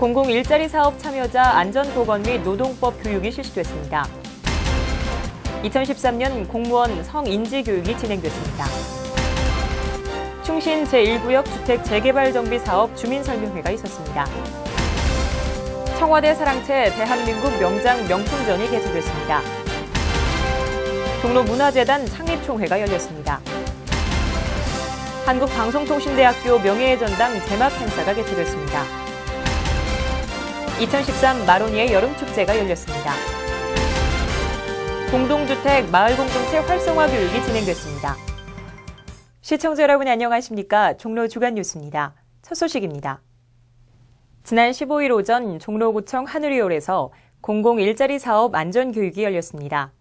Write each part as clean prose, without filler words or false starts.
공공 일자리 사업 참여자 안전보건 및 노동법 교육이 실시됐습니다. 2013년 공무원 성인지 교육이 진행됐습니다. 충신 제1구역 주택 재개발 정비 사업 주민설명회가 있었습니다. 청와대 사랑채 대한민국 명장 명품전이 개최됐습니다. 종로문화재단 창립총회가 열렸습니다. 한국방송통신대학교 명예의 전당 개막 행사가 개최됐습니다. 2013 마로니에 여름축제가 열렸습니다. 공동주택 마을공동체 활성화 교육이 진행됐습니다. 시청자 여러분 안녕하십니까? 종로 주간 뉴스입니다. 첫 소식입니다. 지난 15일 오전 종로구청 하누리홀에서 공공일자리 사업 안전교육이 열렸습니다.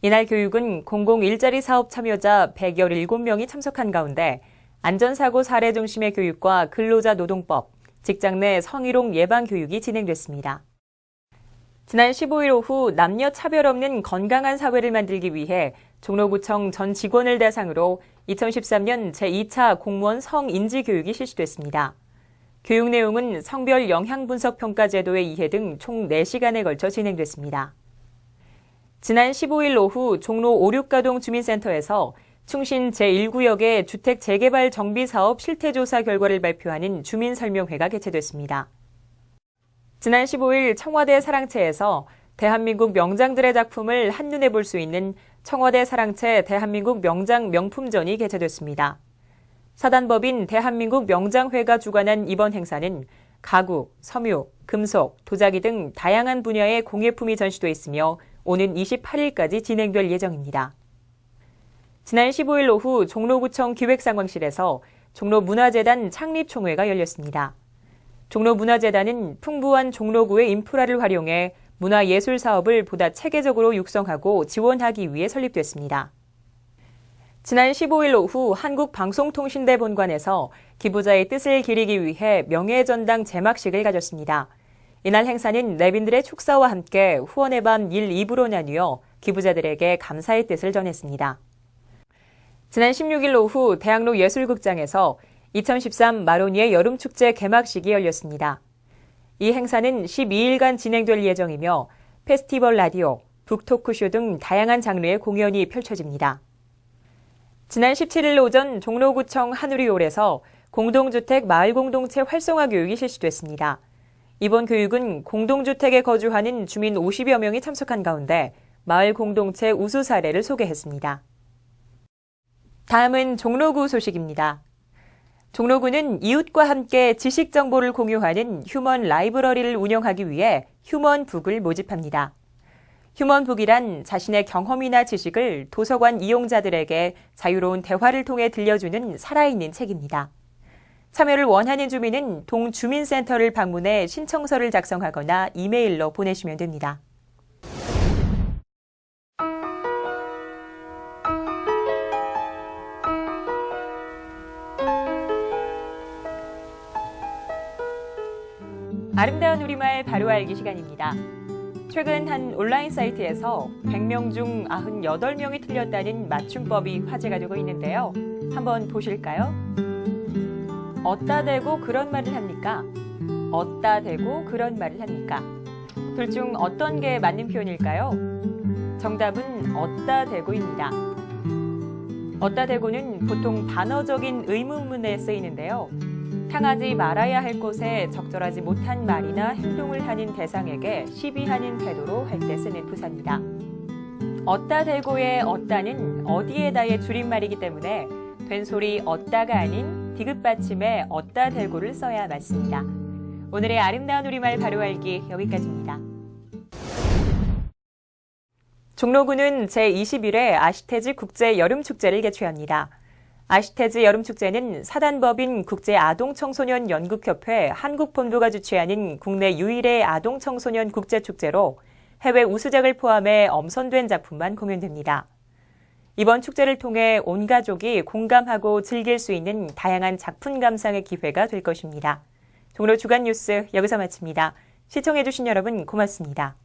이날 교육은 공공일자리 사업 참여자 117명이 참석한 가운데 안전사고 사례 중심의 교육과 근로자 노동법, 직장 내 성희롱 예방 교육이 진행됐습니다. 지난 15일 오후 남녀 차별 없는 건강한 사회를 만들기 위해 종로구청 전 직원을 대상으로 2013년 제2차 공무원 성인지 교육이 실시됐습니다. 교육 내용은 성별 영향 분석 평가 제도의 이해 등 총 4시간에 걸쳐 진행됐습니다. 지난 15일 오후 종로 56가동 주민센터에서 충신 제1구역의 주택 재개발 정비 사업 실태조사 결과를 발표하는 주민설명회가 개최됐습니다. 지난 15일 청와대 사랑채에서 대한민국 명장들의 작품을 한눈에 볼 수 있는 청와대 사랑채 대한민국 명장 명품전이 개최됐습니다. 사단법인 대한민국 명장회가 주관한 이번 행사는 가구, 섬유, 금속, 도자기 등 다양한 분야의 공예품이 전시돼 있으며 오는 28일까지 진행될 예정입니다. 지난 15일 오후 종로구청 기획상황실에서 종로문화재단 창립총회가 열렸습니다. 종로문화재단은 풍부한 종로구의 인프라를 활용해 문화예술 사업을 보다 체계적으로 육성하고 지원하기 위해 설립됐습니다. 지난 15일 오후 한국방송통신대 본관에서 기부자의 뜻을 기리기 위해 명예전당 제막식을 가졌습니다. 이날 행사는 내빈들의 축사와 함께 후원의 밤 1, 2부로 나뉘어 기부자들에게 감사의 뜻을 전했습니다. 지난 16일 오후 대학로 예술극장에서 2013 마로니에 여름축제 개막식이 열렸습니다. 이 행사는 12일간 진행될 예정이며 페스티벌 라디오, 북토크쇼 등 다양한 장르의 공연이 펼쳐집니다. 지난 17일 오전 종로구청 하누리홀에서 공동주택 마을공동체 활성화 교육이 실시됐습니다. 이번 교육은 공동주택에 거주하는 주민 50여 명이 참석한 가운데 마을 공동체 우수 사례를 소개했습니다. 다음은 종로구 소식입니다. 종로구는 이웃과 함께 지식 정보를 공유하는 휴먼 라이브러리를 운영하기 위해 휴먼북을 모집합니다. 휴먼북이란 자신의 경험이나 지식을 도서관 이용자들에게 자유로운 대화를 통해 들려주는 살아있는 책입니다. 참여를 원하는 주민은 동주민센터를 방문해 신청서를 작성하거나 이메일로 보내시면 됩니다. 아름다운 우리말 바로 알기 시간입니다. 최근 한 온라인 사이트에서 100명 중 98명이 틀렸다는 맞춤법이 화제가 되고 있는데요. 한번 보실까요? 어따 대고 그런 말을 합니까? 어따 대고 그런 말을 합니까? 둘 중 어떤 게 맞는 표현일까요? 정답은 어따 대고입니다. 어따 대고는 보통 반어적인 의문문에 쓰이는데요. 향하지 말아야 할 곳에 적절하지 못한 말이나 행동을 하는 대상에게 시비하는 태도로 할 때 쓰는 부사입니다. 어따 대고의 어따는 어디에다의 줄임말이기 때문에 된소리 어따가 아닌 디귿받침에 어따 대고를 써야 맞습니다. 오늘의 아름다운 우리말 바로 알기 여기까지입니다. 종로구는 제21회 아시태즈 국제 여름축제를 개최합니다. 아시태즈 여름축제는 사단법인 국제아동청소년 연극협회 한국본부가 주최하는 국내 유일의 아동청소년 국제축제로 해외 우수작을 포함해 엄선된 작품만 공연됩니다. 이번 축제를 통해 온 가족이 공감하고 즐길 수 있는 다양한 작품 감상의 기회가 될 것입니다. 종로 주간 뉴스 여기서 마칩니다. 시청해주신 여러분 고맙습니다.